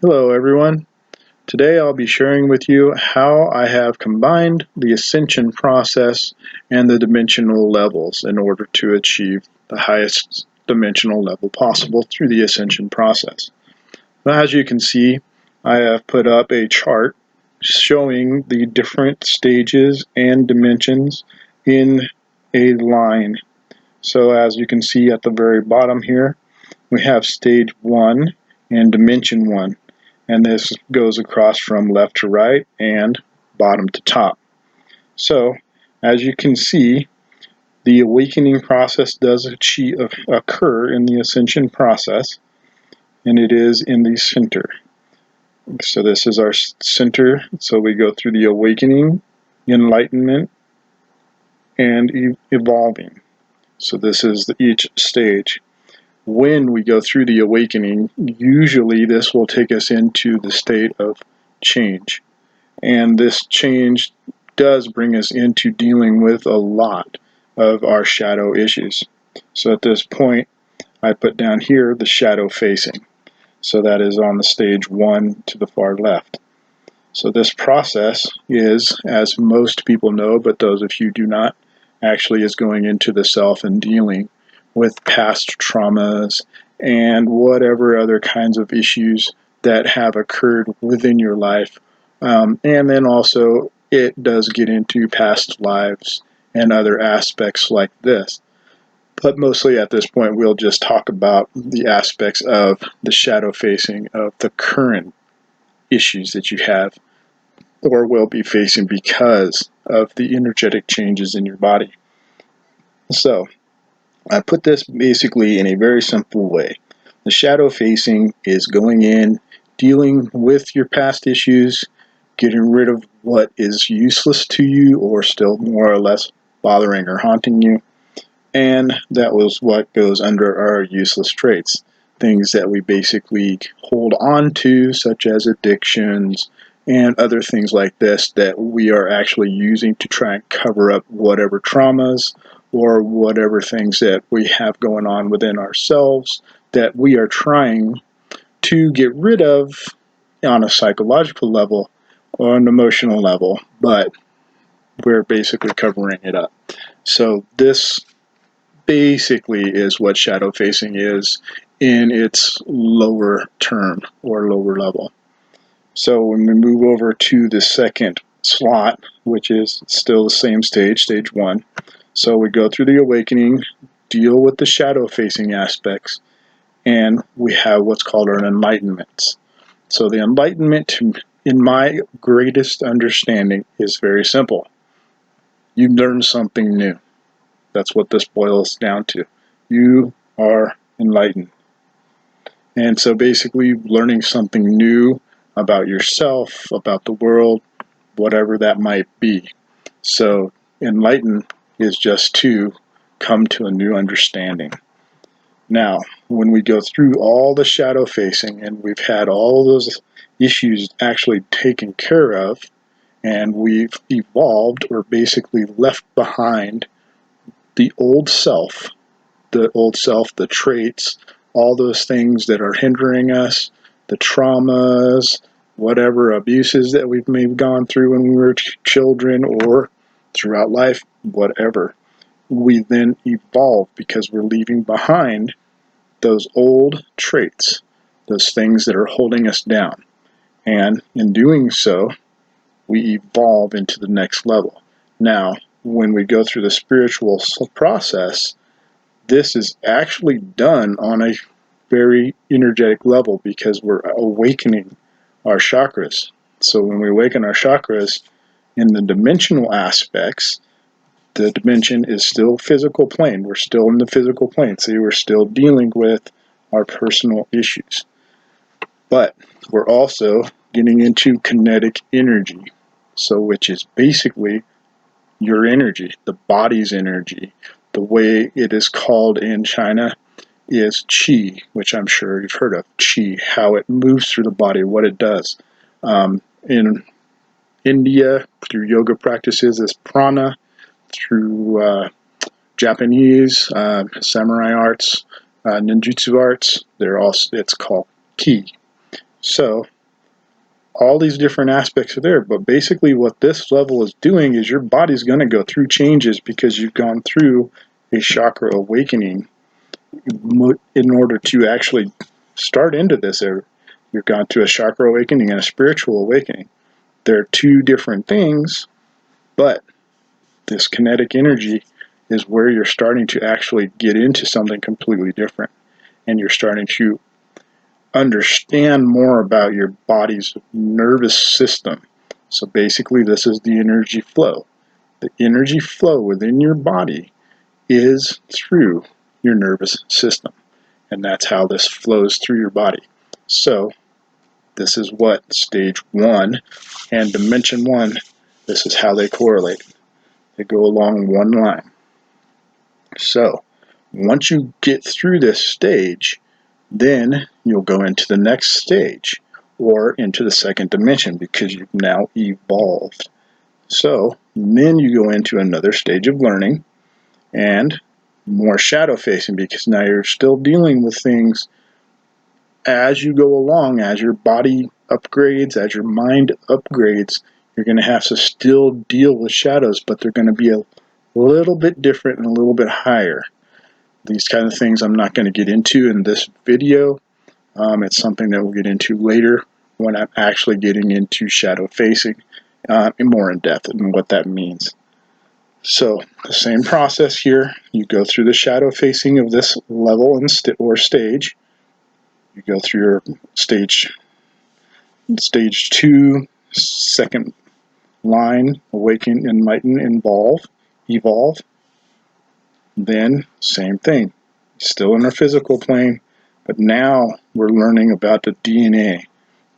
Hello everyone. Today I'll be sharing with you how I have combined the Ascension process and the dimensional levels in order to achieve the highest dimensional level possible through the Ascension process. Now, as you can see, I have put up a chart showing the different stages and dimensions in a line. So as you can see at the very bottom here, we have stage 1 and dimension 1. And this goes across from left to right and bottom to top. So, as you can see, the awakening process does occur in the ascension process, and it is in the center. So this is our center. So we go through the awakening, enlightenment, and evolving. So this is each stage. When we go through the awakening, usually this will take us into the state of change. And this change does bring us into dealing with a lot of our shadow issues. So at this point, I put down here the shadow facing. So that is on the stage 1 to the far left. So this process is, as most people know, but those of you do not, actually is going into the self and dealing with past traumas and whatever other kinds of issues that have occurred within your life. And then also it does get into past lives and other aspects like this. But mostly at this point we'll just talk about the aspects of the shadow facing of the current issues that you have or will be facing because of the energetic changes in your body. So I put this basically in a very simple way. The shadow facing is going in, dealing with your past issues, getting rid of what is useless to you or still more or less bothering or haunting you. And that was what goes under our useless traits. Things that we basically hold on to, such as addictions and other things like this that we are actually using to try and cover up whatever traumas or whatever things that we have going on within ourselves that we are trying to get rid of on a psychological level or an emotional level, but we're basically covering it up. So this basically is what shadow facing is in its lower term or lower level. So when we move over to the second slot, which is still the same stage, stage 1, so we go through the awakening, deal with the shadow facing aspects, and we have what's called an enlightenment. So the enlightenment, in my greatest understanding, is very simple. You learn something new. That's what this boils down to. You are enlightened. And so basically learning something new about yourself, about the world, whatever that might be. So enlighten is just to come to a new understanding. Now, when we go through all the shadow facing and we've had all those issues actually taken care of, and we've evolved or basically left behind the old self, the traits, all those things that are hindering us, the traumas, whatever abuses that we've maybe gone through when we were children or throughout life, whatever. We then evolve because we're leaving behind those old traits, those things that are holding us down. And in doing so, we evolve into the next level. Now, when we go through the spiritual process, this is actually done on a very energetic level because we're awakening our chakras. So when we awaken our chakras in the dimensional aspects, the dimension is still physical plane. We're still in the physical plane. So we're still dealing with our personal issues. But we're also getting into kinetic energy. So which is basically your energy, the body's energy. The way it is called in China is qi, which I'm sure you've heard of. Qi, how it moves through the body, what it does. In India, through yoga practices, is prana. Through Japanese samurai arts, ninjutsu arts, it's called ki. So all these different aspects are there, but basically what this level is doing is your body's going to go through changes because you've gone through a chakra awakening in order to actually start into this. You've gone through a chakra awakening and a spiritual awakening. They're two different things, but this kinetic energy is where you're starting to actually get into something completely different, and you're starting to understand more about your body's nervous system. So basically, this is the energy flow. The energy flow within your body is through your nervous system, and that's how this flows through your body. So this is what stage 1 and dimension 1, this is how they correlate. They go along one line. So once you get through this stage, then you'll go into the next stage or into the second dimension because you've now evolved. So then you go into another stage of learning and more shadow facing, because now you're still dealing with things as you go along, as your body upgrades, as your mind upgrades. You're going to have to still deal with shadows, but they're going to be a little bit different and a little bit higher. These kind of things I'm not going to get into in this video. It's something that we'll get into later when I'm actually getting into shadow facing more in depth and what that means. So the same process here. You go through the shadow facing of this level and or stage. You go through your stage 2, second line, awaken, enlighten, evolve. Then same thing, still in our physical plane, but now we're learning about the DNA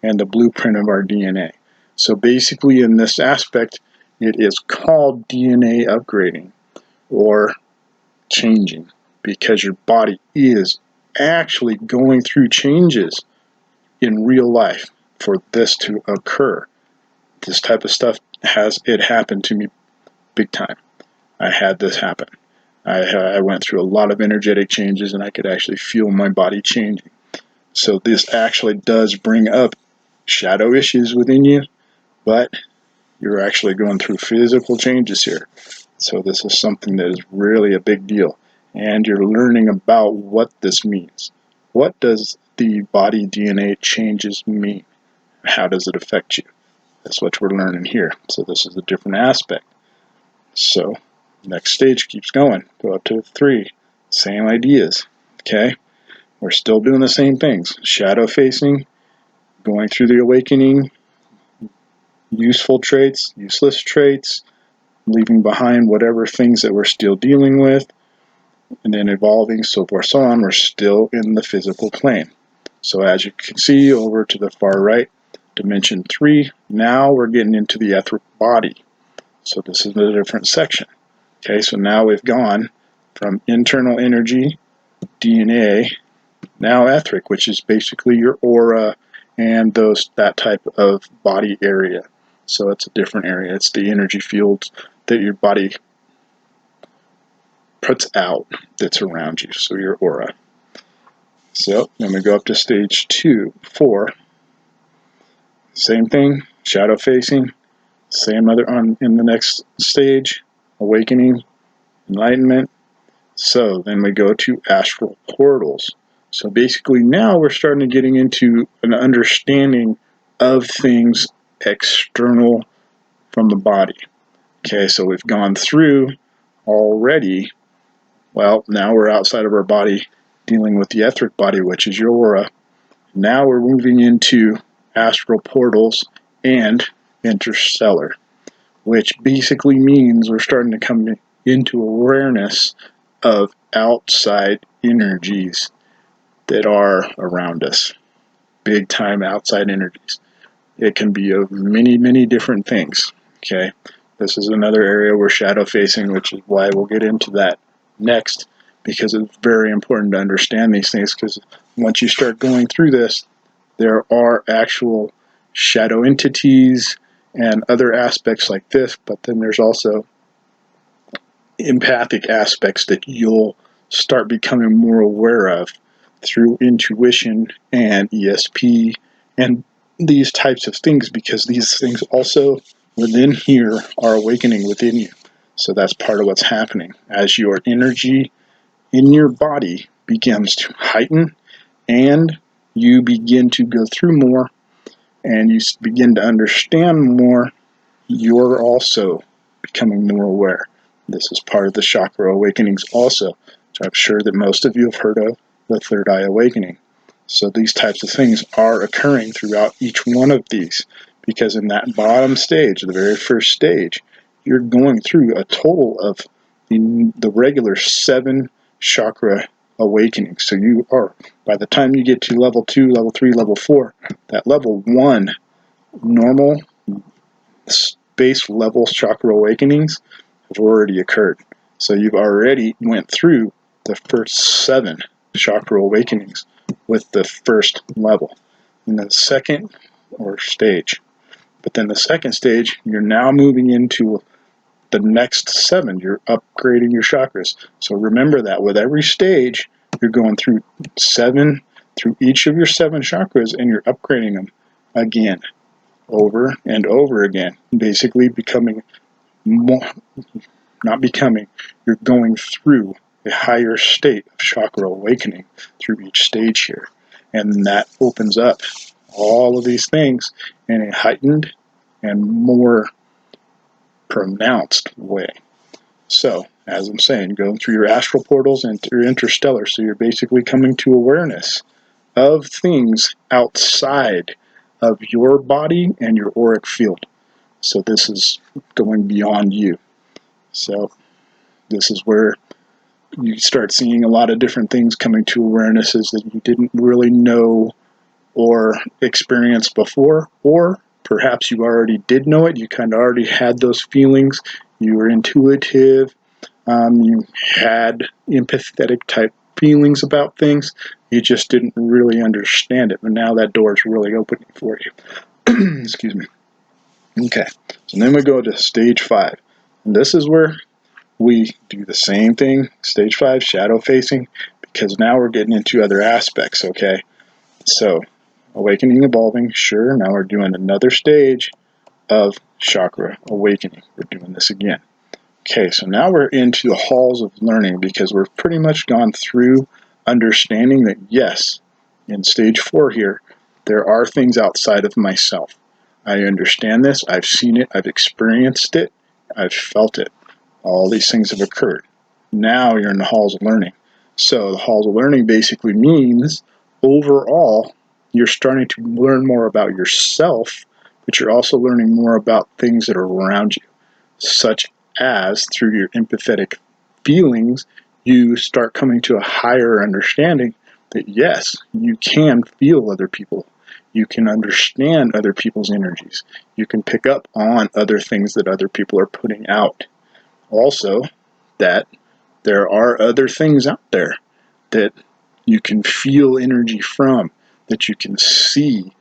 and the blueprint of our DNA. So basically in this aspect, it is called DNA upgrading or changing, because your body is actually going through changes in real life for this to occur. This type of stuff has it happened to me big time. I had this happen. I went through a lot of energetic changes, and I could actually feel my body changing. So this actually does bring up shadow issues within you, but you're actually going through physical changes here. So this is something that is really a big deal, and you're learning about what this means. What does the body DNA changes mean? How does it affect you? That's what we're learning here. So this is a different aspect. So next stage keeps going. Go up to 3. Same ideas. Okay? We're still doing the same things. Shadow facing, going through the awakening, useful traits, useless traits, leaving behind whatever things that we're still dealing with, and then evolving, so forth, so on. We're still in the physical plane. So as you can see over to the far right, dimension 3, now we're getting into the etheric body. So this is a different section. Okay, so now we've gone from internal energy, DNA, now etheric, which is basically your aura and that type of body area. So it's a different area. It's the energy fields that your body puts out that's around you, so your aura. So then we go up to stage 4. Same thing, shadow facing. Same other in the next stage, awakening, enlightenment. So then we go to astral portals. So basically now we're starting to getting into an understanding of things external from the body. Okay, so we've gone through already. Well, now we're outside of our body dealing with the etheric body, which is your aura. Now we're moving into astral portals and interstellar, which basically means we're starting to come into awareness of outside energies that are around us. Big time outside energies. It can be of many, many different things. Okay, this is another area we're shadow facing, which is why we'll get into that next, because it's very important to understand these things, because once you start going through this, there are actual shadow entities and other aspects like this, but then there's also empathic aspects that you'll start becoming more aware of through intuition and ESP and these types of things, because these things also within here are awakening within you. So that's part of what's happening as your energy in your body begins to heighten, and you begin to go through more, and you begin to understand more. You're also becoming more aware. This is part of the chakra awakenings also, which I'm sure that most of you have heard of, the third eye awakening. So these types of things are occurring throughout each one of these, because in that bottom stage, the very first stage, you're going through a total of the regular 7 chakra awakenings. So you are, by the time you get to level 2, level 3, level 4, that level 1 normal base level chakra awakenings have already occurred. So you've already went through the first 7 chakra awakenings with the first level. In the second or stage. But then the second stage, you're now moving into the next 7. You're upgrading your chakras. So remember that with every stage, you're going through each of your 7 chakras, and you're upgrading them again, over and over again. Basically becoming more, not becoming, you're going through a higher state of chakra awakening through each stage here. And that opens up all of these things in a heightened and more pronounced way. So, as I'm saying, going through your astral portals and your interstellar, so you're basically coming to awareness of things outside of your body and your auric field. So this is going beyond you. So this is where you start seeing a lot of different things coming to awarenesses that you didn't really know or experience before, or perhaps you already did know it. You kind of already had those feelings. You were intuitive. You had empathetic type feelings about things. You just didn't really understand it. But now that door is really opening for you. Excuse me. Okay. So then we go to stage 5. And this is where we do the same thing. Stage 5, shadow facing, because now we're getting into other aspects, okay? So, awakening, evolving, sure. Now we're doing another stage of chakra awakening. We're doing this again. Okay, so now we're into the halls of learning, because we're pretty much gone through understanding that, yes, in stage 4 here, there are things outside of myself. I understand this. I've seen it. I've experienced it. I've felt it. All these things have occurred. Now you're in the halls of learning. So the halls of learning basically means overall you're starting to learn more about yourself, but you're also learning more about things that are around you, such as through your empathetic feelings, you start coming to a higher understanding that yes, you can feel other people. You can understand other people's energies. You can pick up on other things that other people are putting out. Also, that there are other things out there that you can feel energy from, that you can see.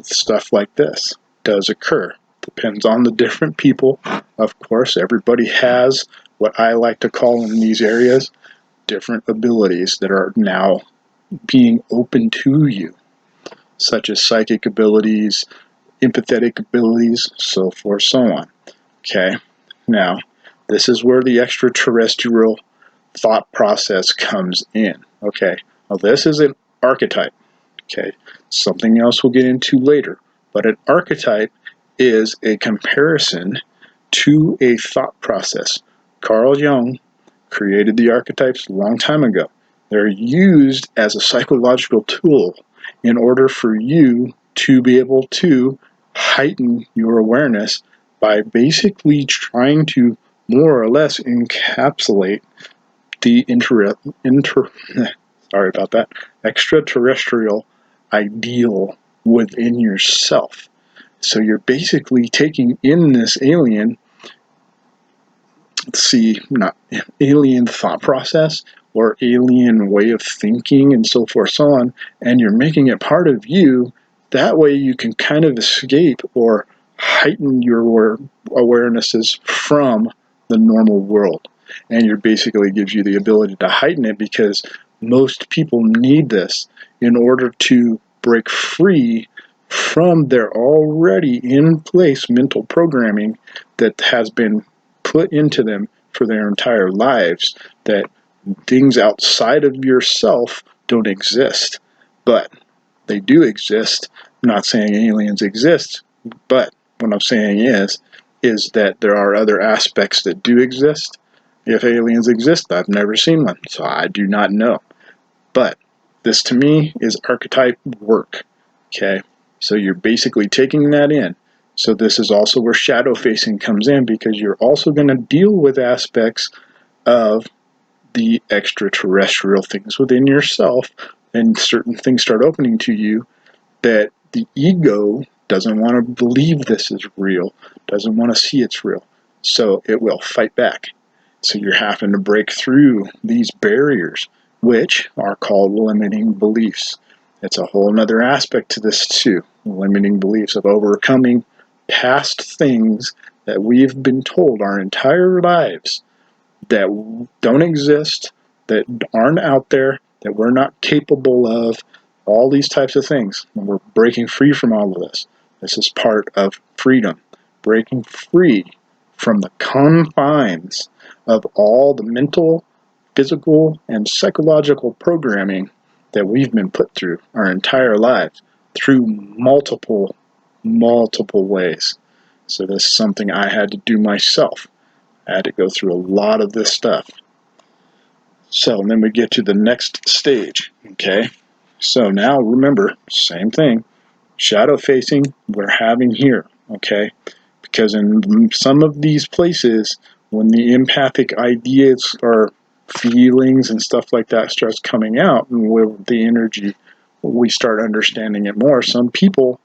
Stuff like this does occur. Depends on the different people. Of course, everybody has what I like to call in these areas different abilities that are now being open to you, such as psychic abilities, empathetic abilities, so forth, so on. Okay, now this is where the extraterrestrial thought process comes in. Okay, now this is an archetype. Okay, something else we'll get into later, but an archetype is a comparison to a thought process. Carl Jung created the archetypes a long time ago. They're used as a psychological tool in order for you to be able to heighten your awareness by basically trying to more or less encapsulate the sorry about that, extraterrestrial ideal within yourself. So you're basically taking in this alien, not alien thought process or alien way of thinking and so forth, so on, and you're making it part of you. That way you can kind of escape or heighten your awarenesses from the normal world. And it basically gives you the ability to heighten it, because most people need this in order to break free from their already in place mental programming that has been put into them for their entire lives, that things outside of yourself don't exist. But they do exist. I'm not saying aliens exist, but what I'm saying is that there are other aspects that do exist. If aliens exist, I've never seen one, so I do not know. But this to me is archetype work. Okay, so you're basically taking that in. So this is also where shadow facing comes in, because you're also going to deal with aspects of the extraterrestrial things within yourself, and certain things start opening to you that the ego doesn't want to believe this is real, doesn't want to see it's real. So it will fight back. So you're having to break through these barriers, which are called limiting beliefs. It's a whole other aspect to this too. Limiting beliefs of overcoming past things that we've been told our entire lives that don't exist, that aren't out there, that we're not capable of, all these types of things. And we're breaking free from all of this. This is part of freedom, breaking free from the confines of all the mental, physical, and psychological programming that we've been put through our entire lives through multiple ways. So this is something I had to do myself. I had to go through a lot of this stuff. So then we get to the next stage, okay? So now remember, same thing, shadow facing we're having here, okay? Because in some of these places, when the empathic ideas or feelings and stuff like that starts coming out, and with the energy, we start understanding it more. Some people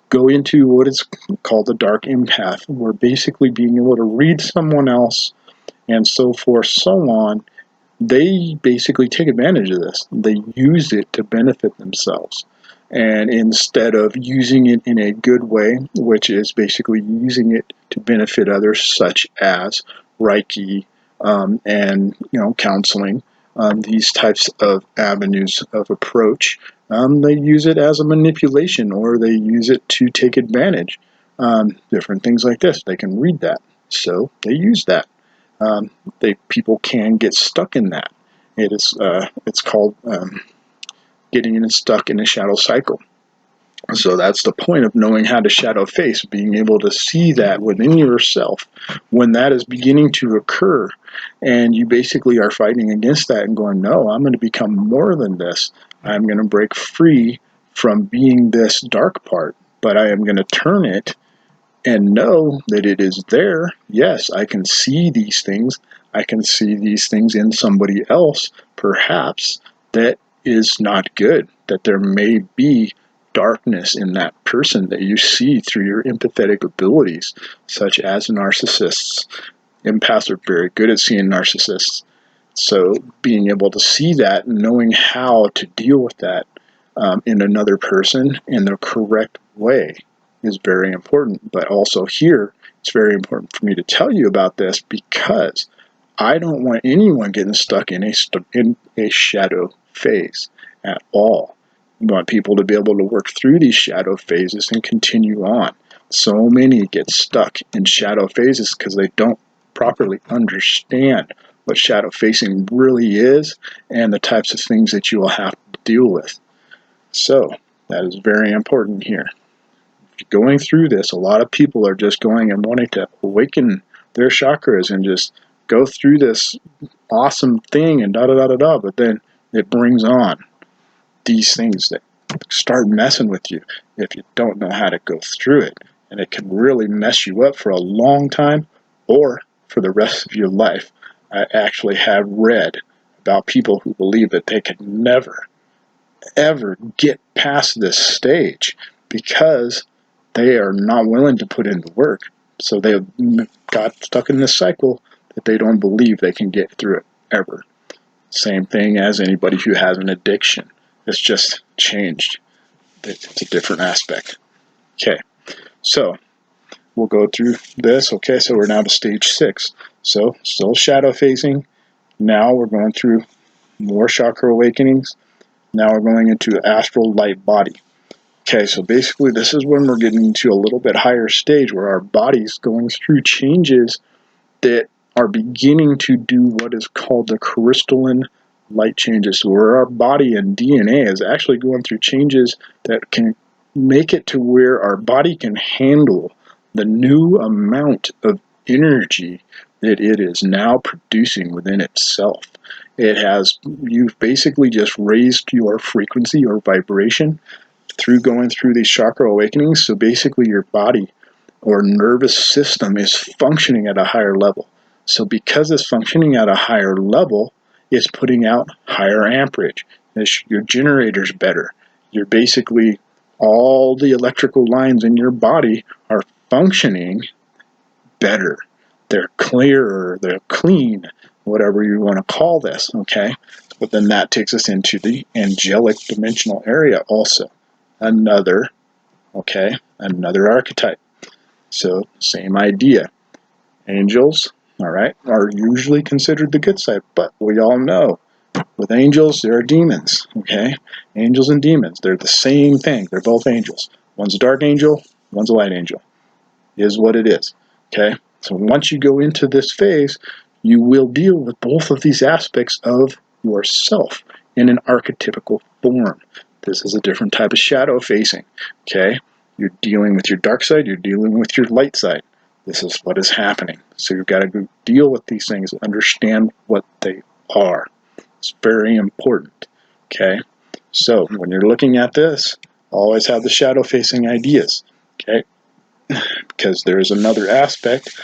go into what is called the dark empath, where basically being able to read someone else and so forth, so on, they basically take advantage of this. They use it to benefit themselves. And instead of using it in a good way, which is basically using it to benefit others, such as Reiki and counseling, these types of avenues of approach, they use it as a manipulation, or they use it to take advantage. Different things like this. They can read that, so they use that. People can get stuck in that. It's called getting stuck in a shadow cycle. So that's the point of knowing how to shadow face, being able to see that within yourself when that is beginning to occur, and you basically are fighting against that and going, no, I'm going to become more than this. I'm going to break free from being this dark part, but I am going to turn it and know that it is there. Yes, I can see these things. I can see these things in somebody else, perhaps, that is not good, that there may be darkness in that person that you see through your empathetic abilities, such as narcissists. Empaths are very good at seeing narcissists. So being able to see that and knowing how to deal with that in another person in the correct way is very important. But also here, it's very important for me to tell you about this, because I don't want anyone getting stuck in a shadow phase at all. I want people to be able to work through these shadow phases and continue on. So many get stuck in shadow phases because they don't properly understand what shadow facing really is and the types of things that you will have to deal with. So that is very important here. Going through this, a lot of people are just going and wanting to awaken their chakras and just go through this awesome thing and da da da da da, but then it brings on these things that start messing with you if you don't know how to go through it, and it can really mess you up for a long time or for the rest of your life. I actually have read about people who believe that they could never ever get past this stage because they are not willing to put in the work. So they got stuck in this cycle that they don't believe they can get through it ever. Same thing as anybody who has an addiction. It's just changed. It's a different aspect. Okay, so we'll go through this. Okay, so we're now to stage 6. So still shadow phasing. Now we're going through more chakra awakenings. Now we're going into astral light body. Okay, so basically this is when we're getting to a little bit higher stage where our body's going through changes that are beginning to do what is called the crystalline light changes, where our body and DNA is actually going through changes that can make it to where our body can handle the new amount of energy that it is now producing within itself. You've basically just raised your frequency or vibration through going through these chakra awakenings. So basically your body or nervous system is functioning at a higher level. So because it's functioning at a higher level, it's putting out higher amperage. Your generator's better. You're basically, all the electrical lines in your body are functioning better. They're clearer, they're clean, whatever you want to call this, okay? But then that takes us into the angelic dimensional area also. Another archetype. So, same idea. Angels, all right, are usually considered the good side, but we all know with angels, there are demons, okay? Angels and demons, they're the same thing. They're both angels. One's a dark angel, one's a light angel. It is what it is, okay? So once you go into this phase, you will deal with both of these aspects of yourself in an archetypical form. This is a different type of shadow facing, okay? You're dealing with your dark side, you're dealing with your light side. This is what is happening. So you've got to go deal with these things, understand what they are. It's very important, okay? So when you're looking at this, always have the shadow facing ideas, okay? Because there is another aspect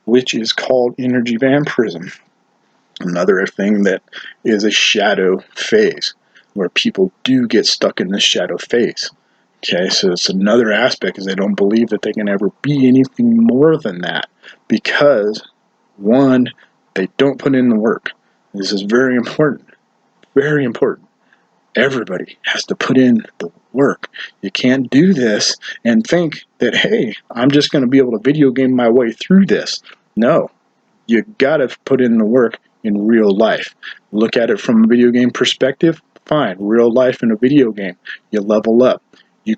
which is called energy vampirism. Another thing that is a shadow phase, where people do get stuck in this shadow phase. Okay, so it's another aspect is they don't believe that they can ever be anything more than that because, one, they don't put in the work. This is very important. Very important. Everybody has to put in the work. You can't do this and think that, hey, I'm just going to be able to video game my way through this. No, you got to put in the work in real life. Look at it from a video game perspective, fine. Real life in a video game, you level up. You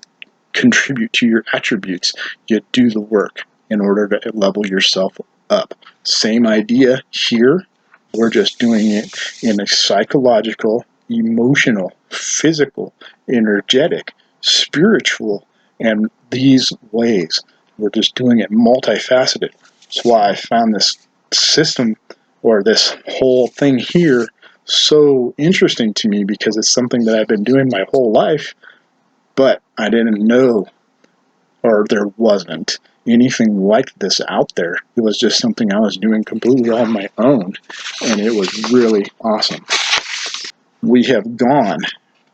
contribute to your attributes. You do the work in order to level yourself up. Same idea here. We're just doing it in a psychological, emotional, physical, energetic, spiritual, and these ways. We're just doing it multifaceted. That's why I found this system or this whole thing here so interesting to me, because it's something that I've been doing my whole life, but I didn't know, or there wasn't anything like this out there. It was just something I was doing completely on my own, and it was really awesome. We have gone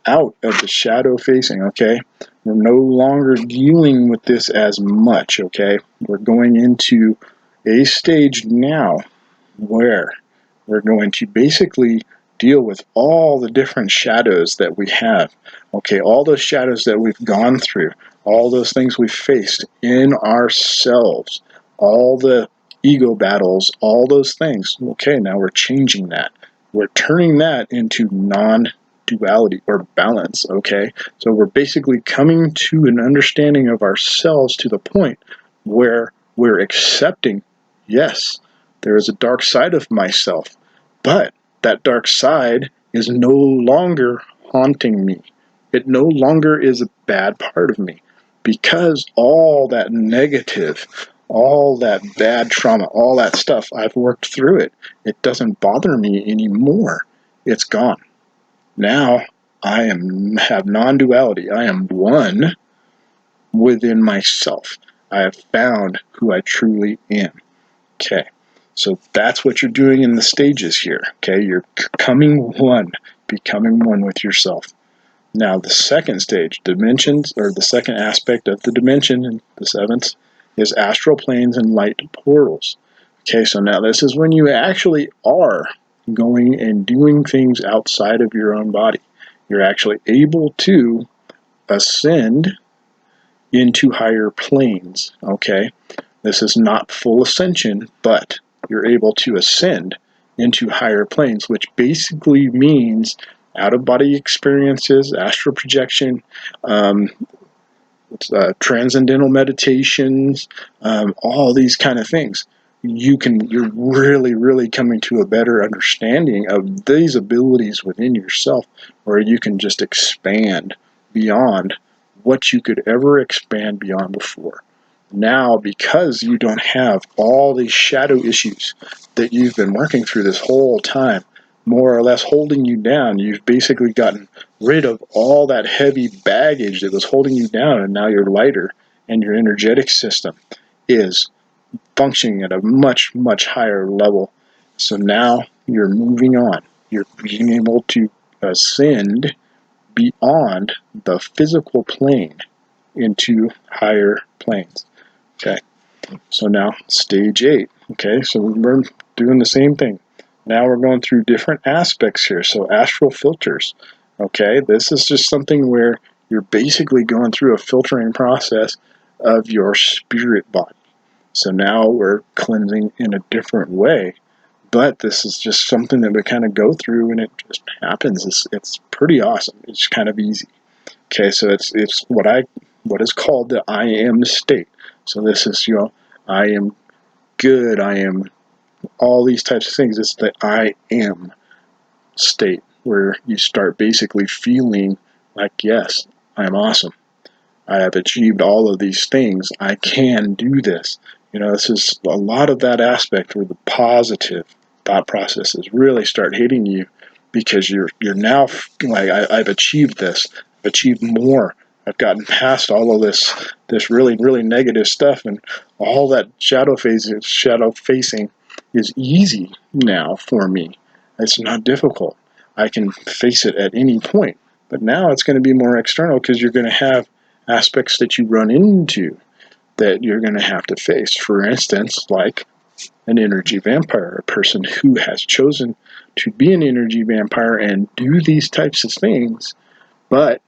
out of the shadow facing, okay? We're no longer dealing with this as much, okay? We're going into a stage now where we're going to basically deal with all the different shadows that we have. Okay, all those shadows that we've gone through, all those things we've faced in ourselves, all the ego battles, all those things. Okay, now we're changing that. We're turning that into non-duality or balance, okay? So we're basically coming to an understanding of ourselves to the point where we're accepting, yes, there is a dark side of myself, but that dark side is no longer haunting me. It no longer is a bad part of me, because all that negative, all that bad trauma, all that stuff, I've worked through it. It doesn't bother me anymore. It's gone. Now I have non-duality. I am one within myself. I have found who I truly am. Okay. So that's what you're doing in the stages here, okay? You're becoming one with yourself. Now, the second stage, dimensions, or the second aspect of the dimension, and the seventh, is astral planes and light portals. Okay, so now this is when you actually are going and doing things outside of your own body. You're actually able to ascend into higher planes, okay? This is not full ascension, but you're able to ascend into higher planes, which basically means out-of-body experiences, astral projection, transcendental meditations, all these kind of things. You're really coming to a better understanding of these abilities within yourself, where you can just expand beyond what you could ever expand beyond before. Now, because you don't have all these shadow issues that you've been working through this whole time, more or less holding you down, you've basically gotten rid of all that heavy baggage that was holding you down, and now you're lighter, and your energetic system is functioning at a much higher level. So now you're moving on. You're being able to ascend beyond the physical plane into higher planes. Okay, so now stage 8. Okay, so we're doing the same thing. Now we're going through different aspects here. So astral filters. Okay, this is just something where you're basically going through a filtering process of your spirit body. So now we're cleansing in a different way, but this is just something that we kind of go through, and it just happens. It's pretty awesome. It's kind of easy. Okay, so it's what is called the I am state. So this is, I am good, I am all these types of things. It's the I am state, where you start basically feeling like, yes, I'm awesome. I have achieved all of these things. I can do this. This is a lot of that aspect where the positive thought processes really start hitting you, because you're now like, I've achieved this. I've achieved more. I've gotten past all of this really negative stuff, and all that shadow facing is easy now for me. It's not difficult. I can face it at any point. But now it's going to be more external, because you're going to have aspects that you run into that you're going to have to face. For instance, like an energy vampire, a person who has chosen to be an energy vampire and do these types of things, but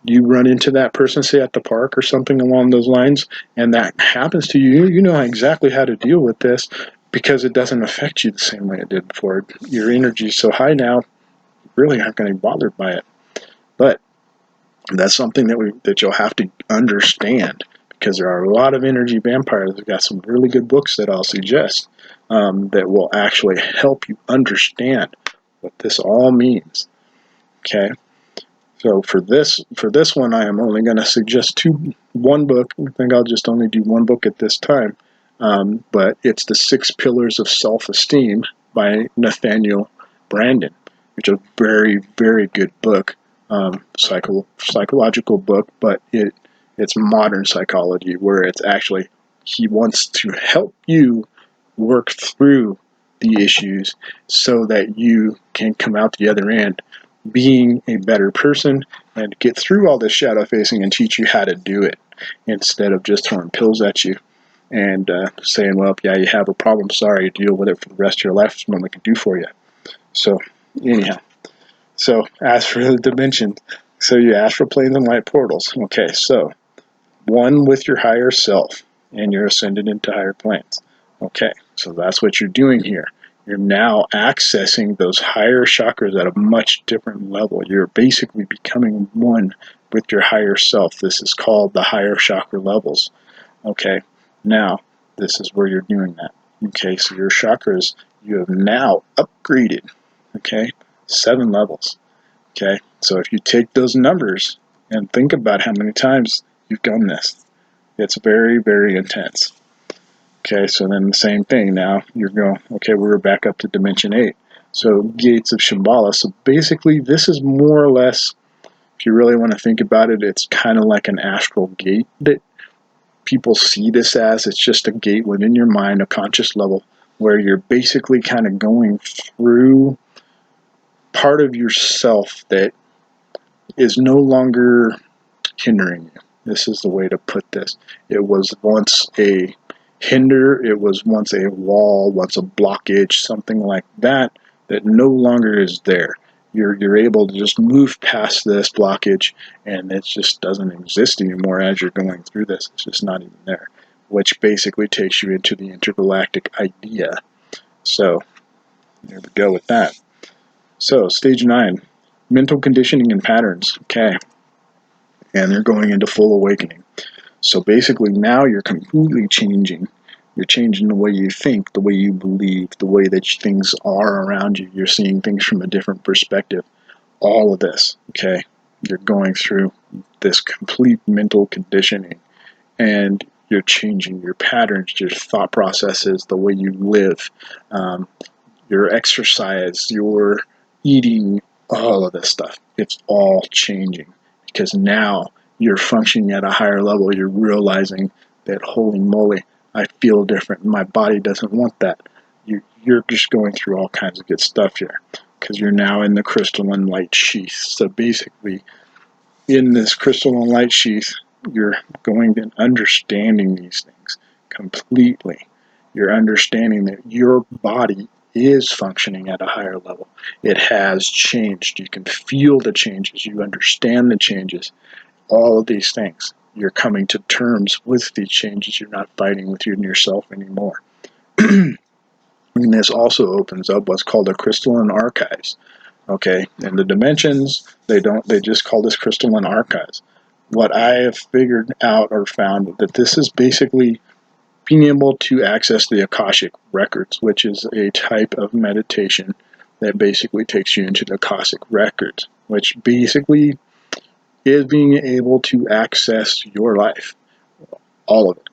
you run into that person, say at the park or something along those lines, and that happens to you, you know exactly how to deal with this, because it doesn't affect you the same way it did before. Your energy is so high now, you really aren't going to be bothered by it. But that's something that you'll have to understand, because there are a lot of energy vampires. I've got some really good books that I'll suggest that will actually help you understand what this all means. Okay, so for this one, I am only going to suggest one book. I think I'll just only do one book at this time, but it's The 6 Pillars of Self-Esteem by Nathaniel Branden, which is a very good book. Psychological book, but it's modern psychology, where it's actually, he wants to help you work through the issues so that you can come out the other end being a better person, and get through all this shadow facing and teach you how to do it, instead of just throwing pills at you and saying, well, yeah, you have a problem, sorry, deal with it for the rest of your life, there's nothing we can do for you. So anyhow, so as for the dimensions, so you astral planes and light portals. Okay, so one with your higher self, and you're ascended into higher planes. Okay, so that's what you're doing here. You're now accessing those higher chakras at a much different level. You're basically becoming one with your higher self. This is called the higher chakra levels. Okay, now this is where you're doing that. Okay, so your chakras, you have now upgraded. Okay, 7 levels. Okay, so if you take those numbers and think about how many times you've done this, it's very intense. Okay, so then the same thing. Now you're going, okay, we're back up to dimension 8. So gates of Shambhala. So basically, this is more or less, if you really want to think about it, it's kind of like an astral gate that people see this as. It's just a gate within your mind, a conscious level, where you're basically kind of going through part of yourself that is no longer hindering you. This is the way to put this. It was once a hinder, it was once a wall, once a blockage, something like that, that no longer is there. You're able to just move past this blockage, and it just doesn't exist anymore as you're going through this. It's just not even there, which basically takes you into the intergalactic idea. So there we go with that. So stage 9, mental conditioning and patterns. Okay. and they're going into full awakening. So basically now you're completely changing. You're changing the way you think, the way you believe, the way that things are around you. You're seeing things from a different perspective. All of this, okay? You're going through this complete mental conditioning, and you're changing your patterns, your thought processes, the way you live, your exercise, your eating, all of this stuff. It's all changing because now you're functioning at a higher level. You're realizing that, holy moly, I feel different. My body doesn't want that. You're just going through all kinds of good stuff here because you're now in the crystalline light sheath. So basically, in this crystalline light sheath, you're going and understanding these things completely. You're understanding that your body is functioning at a higher level. It has changed. You can feel the changes. You understand the changes. All of these things. You're coming to terms with these changes. You're not fighting with yourself anymore. And this also opens up what's called a crystalline archives. Okay, and the dimensions, they just call this crystalline archives. What I have figured out or found that this is basically being able to access the Akashic records, which is a type of meditation that basically takes you into the Akashic records, which basically is being able to access your life, all of it,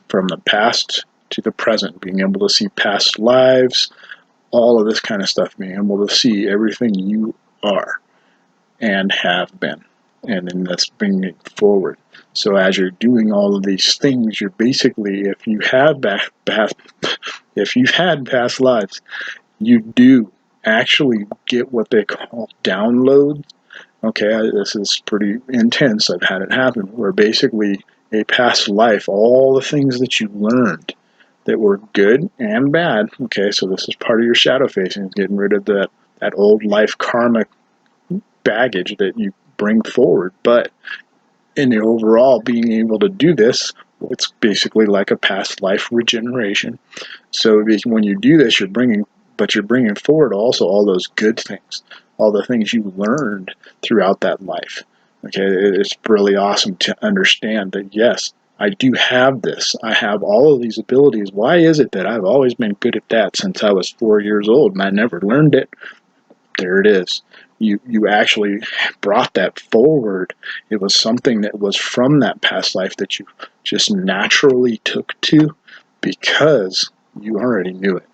from the past to the present, being able to see past lives, all of this kind of stuff, being able to see everything you are and have been, and then that's bringing it forward. So as you're doing all of these things, you're basically, if you've had past lives, you do actually get what they call downloads. Okay, this is pretty intense. I've had it happen where basically a past life, all the things that you learned that were good and bad. Okay, so this is part of your shadow facing, getting rid of that old life karma baggage that you bring forward. But in the overall, being able to do this, it's basically like a past life regeneration. So when you do this, you're bringing forward also all those good things, all the things you learned throughout that life. Okay, it's really awesome to understand that, yes, I do have this. I have all of these abilities. Why is it that I've always been good at that since I was 4 years old and I never learned it? There it is. You actually brought that forward. It was something that was from that past life that you just naturally took to because you already knew it.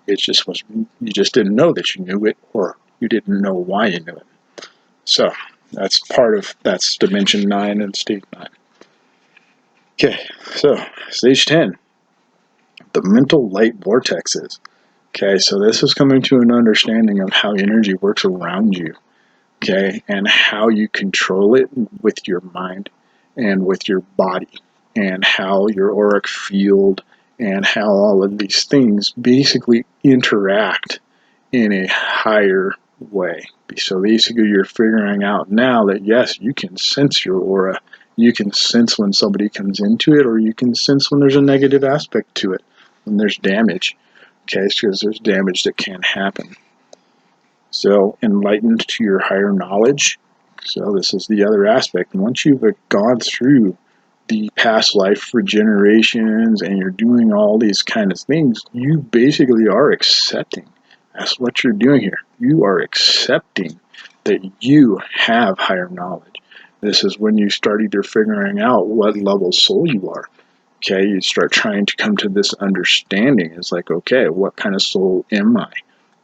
It just was, you just didn't know that you knew it, or you didn't know why you knew it. So that's dimension 9 and stage 9. Okay, so stage 10, the mental light vortexes. Okay, so this is coming to an understanding of how energy works around you. Okay, and how you control it with your mind and with your body, and how your auric field and how all of these things basically interact in a higher way. So basically you're figuring out now that, yes, you can sense your aura. You can sense when somebody comes into it, or you can sense when there's a negative aspect to it, when there's damage. Okay, because there's damage that can happen. So enlightened to your higher knowledge. So this is the other aspect. Once you've gone through the past life regenerations and you're doing all these kind of things, you basically are accepting. That's what you're doing here. You are accepting that you have higher knowledge. This is when you start either figuring out what level soul you are. Okay, you start trying to come to this understanding. It's like, okay, what kind of soul am I?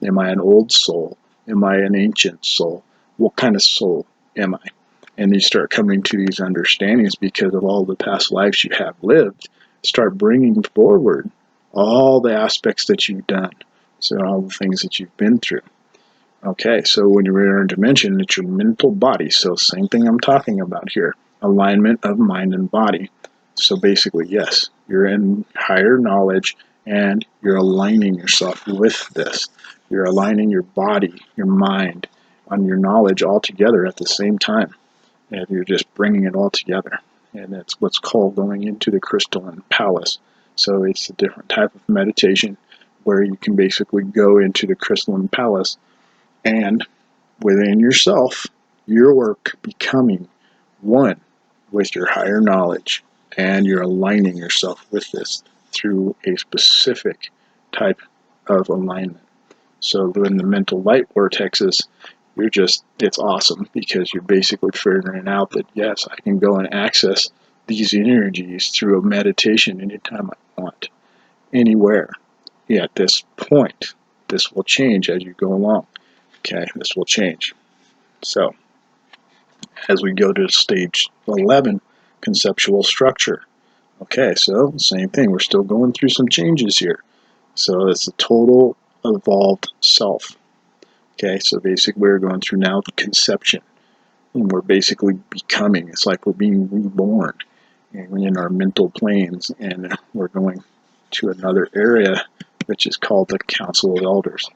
Am I an old soul? Am I an ancient soul? What kind of soul am I? And you start coming to these understandings because of all the past lives you have lived. Start bringing forward all the aspects that you've done. So all the things that you've been through. Okay, so when you're in a dimension, it's your mental body. So same thing I'm talking about here. Alignment of mind and body. So basically, yes, you're in higher knowledge and you're aligning yourself with this. You're aligning your body, your mind, and your knowledge all together at the same time. And you're just bringing it all together. And that's what's called going into the crystalline palace. So it's a different type of meditation where you can basically go into the crystalline palace and within yourself, your work becoming one with your higher knowledge, and you're aligning yourself with this through a specific type of alignment. So in the mental light vortexes, it's awesome because you're basically figuring out that, yes, I can go and access these energies through a meditation anytime I want, anywhere. At this point, this will change as you go along. Okay, this will change. So, as we go to stage 11, conceptual structure. Okay, so same thing. We're still going through some changes here. So it's the total evolved self. Okay, so basically we're going through now the conception. And we're basically becoming. It's like we're being reborn in our mental planes. And we're going to another area, which is called the Council of Elders.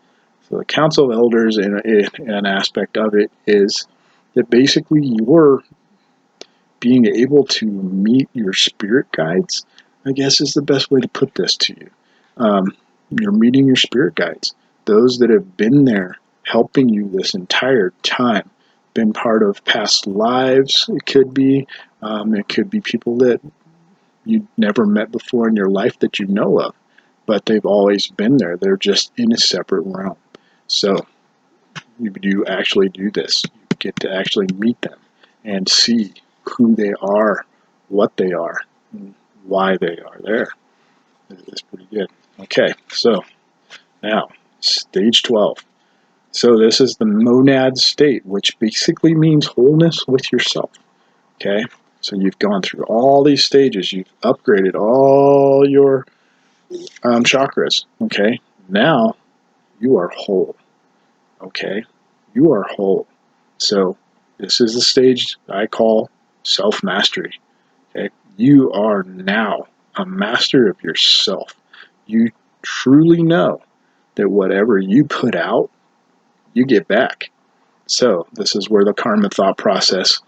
So the Council of Elders, an aspect of it is that basically you're being able to meet your spirit guides, I guess is the best way to put this to you. You're meeting your spirit guides, those that have been there helping you this entire time, been part of past lives. It could be people that you never met before in your life that you know of, but they've always been there. They're just in a separate realm. So you actually do this. You get to actually meet them and see who they are, what they are, and why they are there. It's pretty good. Okay, so now, stage 12. So this is the monad state, which basically means wholeness with yourself. Okay, so you've gone through all these stages. You've upgraded all your chakras. Okay, now you are whole. Okay, you are whole. So this is the stage I call self-mastery. Okay, you are now a master of yourself. You truly know that whatever you put out, you get back. So this is where the karma thought process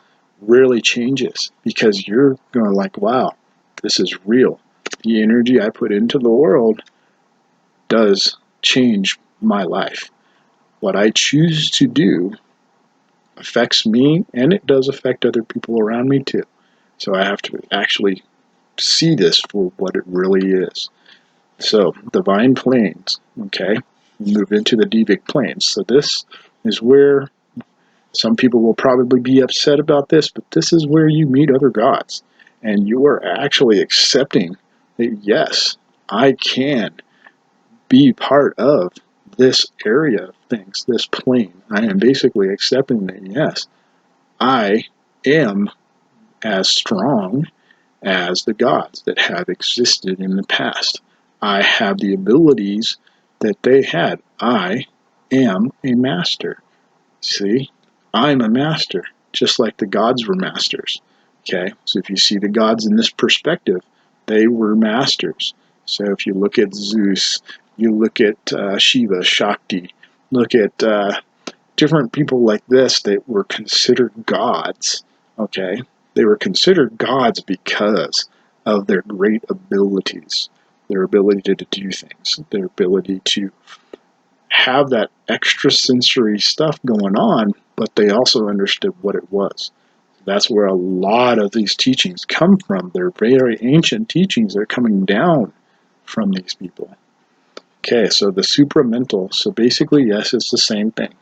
really changes, because you're going like, wow, this is real. The energy I put into the world does change my life. What I choose to do affects me, and it does affect other people around me too. So I have to actually see this for what it really is. So divine planes, okay, move into the devic planes. So this is where some people will probably be upset about this, but this is where you meet other gods, and you are actually accepting that, yes, I can be part of this area of things, this plane. I am basically accepting that, yes, I am as strong as the gods that have existed in the past. I have the abilities that they had. I am a master. See, I'm a master, just like the gods were masters. Okay, so if you see the gods in this perspective, they were masters. So if you look at Zeus, you look at Shiva, Shakti, look at different people like this that were considered gods. Okay, they were considered gods because of their great abilities, their ability to do things, their ability to have that extrasensory stuff going on, but they also understood what it was. That's where a lot of these teachings come from. They're very ancient teachings that are coming down from these people. Okay, so the supramental. So basically, yes, it's the same thing.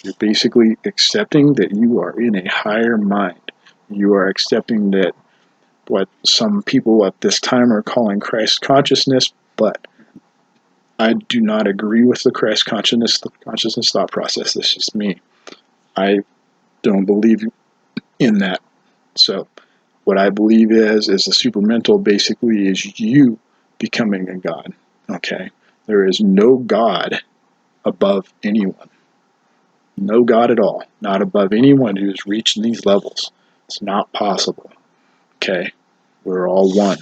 You're basically accepting that you are in a higher mind. You are accepting that what some people at this time are calling Christ consciousness, but I do not agree with the Christ consciousness thought process. This is me. I don't believe in that. So what I believe is the supramental basically is you becoming a god. Okay? There is no God above anyone. No God at all. Not above anyone who's reached these levels. It's not possible. Okay? We're all one.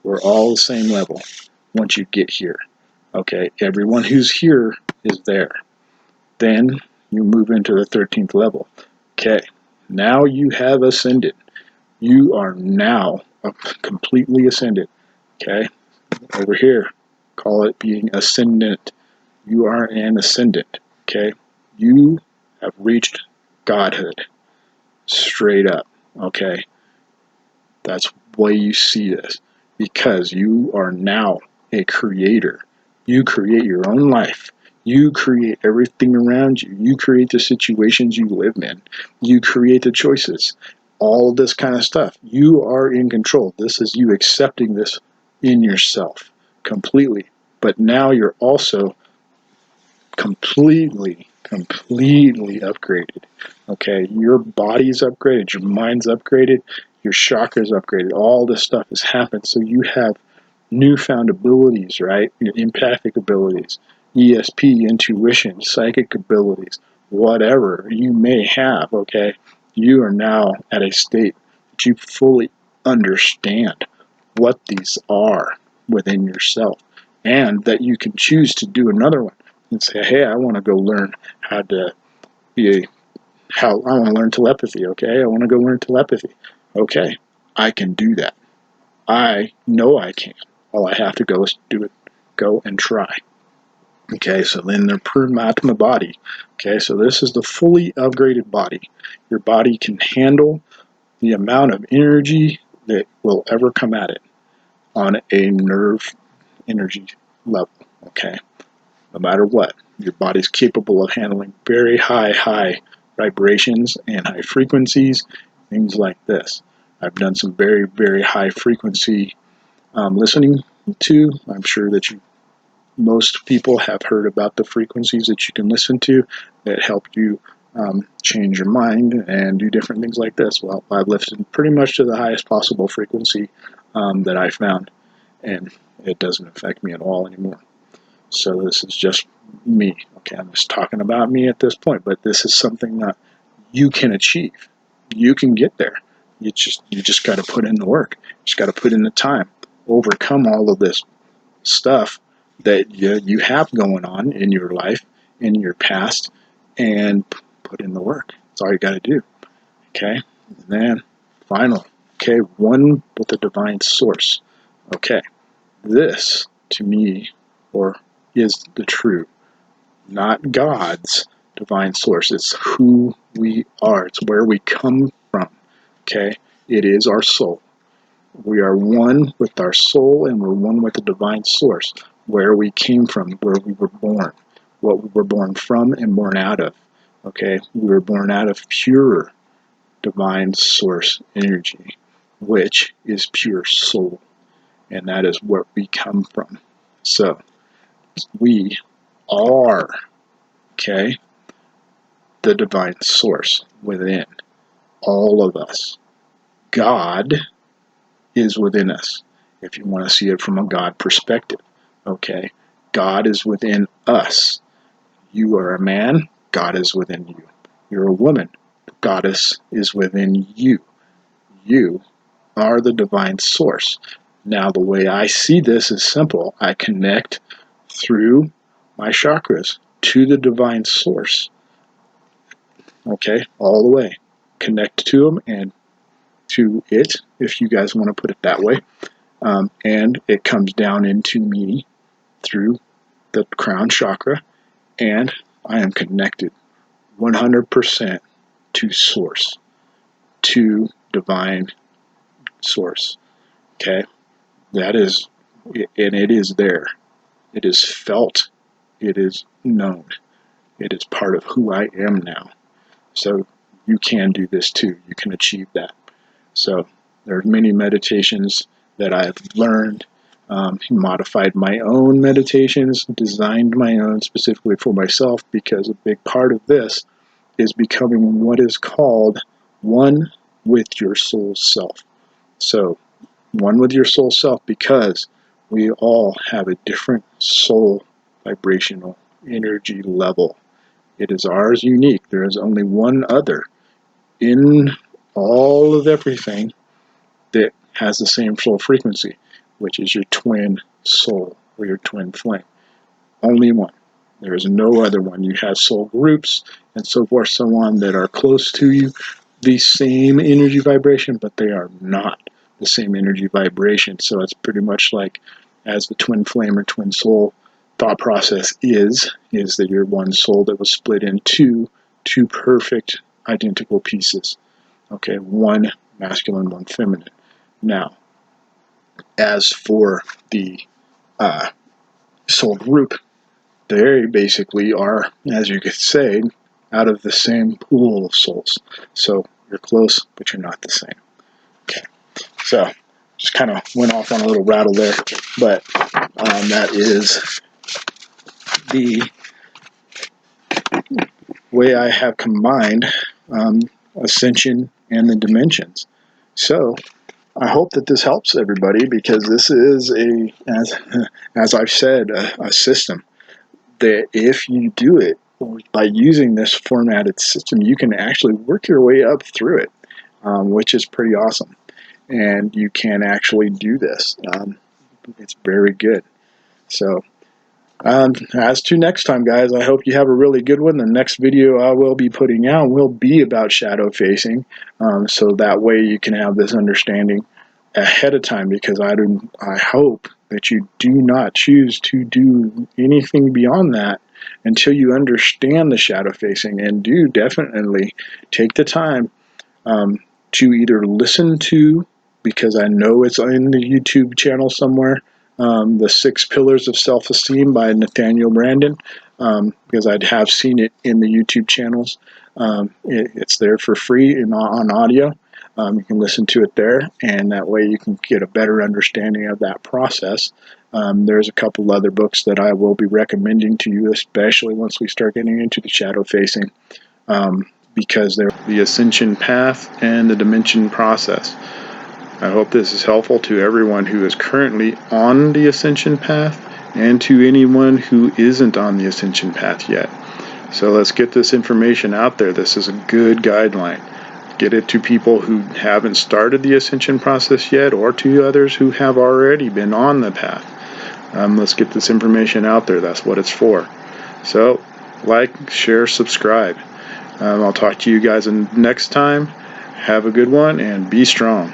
We're all the same level once you get here. Okay? Everyone who's here is there. Then you move into the 13th level. Okay? Now you have ascended. You are now completely ascended. Okay? Over here, call it being ascendant. You are an ascendant. Okay? You have reached godhood. Straight up. Okay? That's why you see this, because you are now a creator. You create your own life. You create everything around you. You create the situations you live in. You create the choices. All of this kind of stuff. You are in control. This is you accepting this in yourself completely. But now you're also completely upgraded. Okay, your body's upgraded, your mind's upgraded, your chakras upgraded. All this stuff has happened, so you have newfound abilities, right? Your empathic abilities, ESP, intuition, psychic abilities, whatever you may have. Okay, you are now at a state that you fully understand what these are within yourself, and that you can choose to do another one and say, hey, I want to go learn how to be I want to learn telepathy. Okay, I want to go learn telepathy. Okay, I can do that. I know I can. All I have to go is do it. Go and try. Okay, so then they're Purmatma body. Okay, so this is the fully upgraded body. Your body can handle the amount of energy that will ever come at it on a nerve energy level. Okay, no matter what, your body's capable of handling very high vibrations and high frequencies, things like this. I've done some very high frequency listening to. I'm sure that most people have heard about the frequencies that you can listen to that help you change your mind and do different things like this. Well, I've listened pretty much to the highest possible frequency that I found, and it doesn't affect me at all anymore. So this is just me. Okay, I'm just talking about me at this point, but this is something that you can achieve. You can get there. You just got to put in the work. You just got to put in the time. Overcome all of this stuff that you have going on in your life, in your past, and put in the work. That's all you got to do. Okay, and then final. Okay, one with the divine source. Okay, this to me, or is the true, not God's divine source. It's who we are. It's where we come from. Okay, it is our soul. We are one with our soul, and we're one with the divine source, where we came from, where we were born, what we were born from and born out of. Okay, we were born out of pure divine source energy, which is pure soul, and that is where we come from. So we are, okay, the divine source within all of us. God is within us, if you want to see it from a God perspective. Okay, God is within us. You are a man, God is within you. You're a woman, Goddess is within you. You are the divine source. Now, the way I see this is simple. I connect through my chakras to the divine source. Okay, all the way. Connect to them and to it, if you guys want to put it that way. And it comes down into me through the crown chakra, and I am connected 100% to source, to divine source. Okay, that is, and it is there. It is felt. It is known. It is part of who I am now. So you can do this too. You can achieve that. So there are many meditations that I've learned, modified my own meditations, designed my own specifically for myself, because a big part of this is becoming what is called one with your soul self. So one with your soul self, because we all have a different soul vibrational energy level. It is ours unique. There is only one other in all of everything that has the same soul frequency, which is your twin soul or your twin flame. Only one. There is no other one. You have soul groups and so forth, so on, that are close to you, the same energy vibration, but they are not the same energy vibration. So it's pretty much like, as the twin flame or twin soul thought process is that you're one soul that was split into two perfect identical pieces. Okay, one masculine, one feminine. Now, as for the soul group, they basically are, as you could say, out of the same pool of souls. So you're close, but you're not the same. Okay, so just kind of went off on a little rattle there, but that is the way I have combined Ascension and the dimensions. So I hope that this helps everybody, because this is as I've said, a system that if you do it by using this formatted system, you can actually work your way up through it, which is pretty awesome. And you can actually do this. It's very good. So as to next time, guys, I hope you have a really good one. The next video I will be putting out will be about shadow facing, so that way you can have this understanding ahead of time, because I hope that you do not choose to do anything beyond that until you understand the shadow facing, and do definitely take the time to either listen to, because I know it's in the YouTube channel somewhere, the 6 Pillars of Self-Esteem by Nathaniel Branden, because I have seen it in the YouTube channels. It's there for free on audio. You can listen to it there, and that way you can get a better understanding of that process. There's a couple other books that I will be recommending to you, especially once we start getting into the shadow facing, because they're the Ascension Path and the Dimension Process. I hope this is helpful to everyone who is currently on the Ascension Path, and to anyone who isn't on the Ascension Path yet. So let's get this information out there. This is a good guideline. Get it to people who haven't started the Ascension process yet, or to others who have already been on the path. Let's get this information out there. That's what it's for. So, like, share, subscribe. I'll talk to you guys next time. Have a good one, and be strong.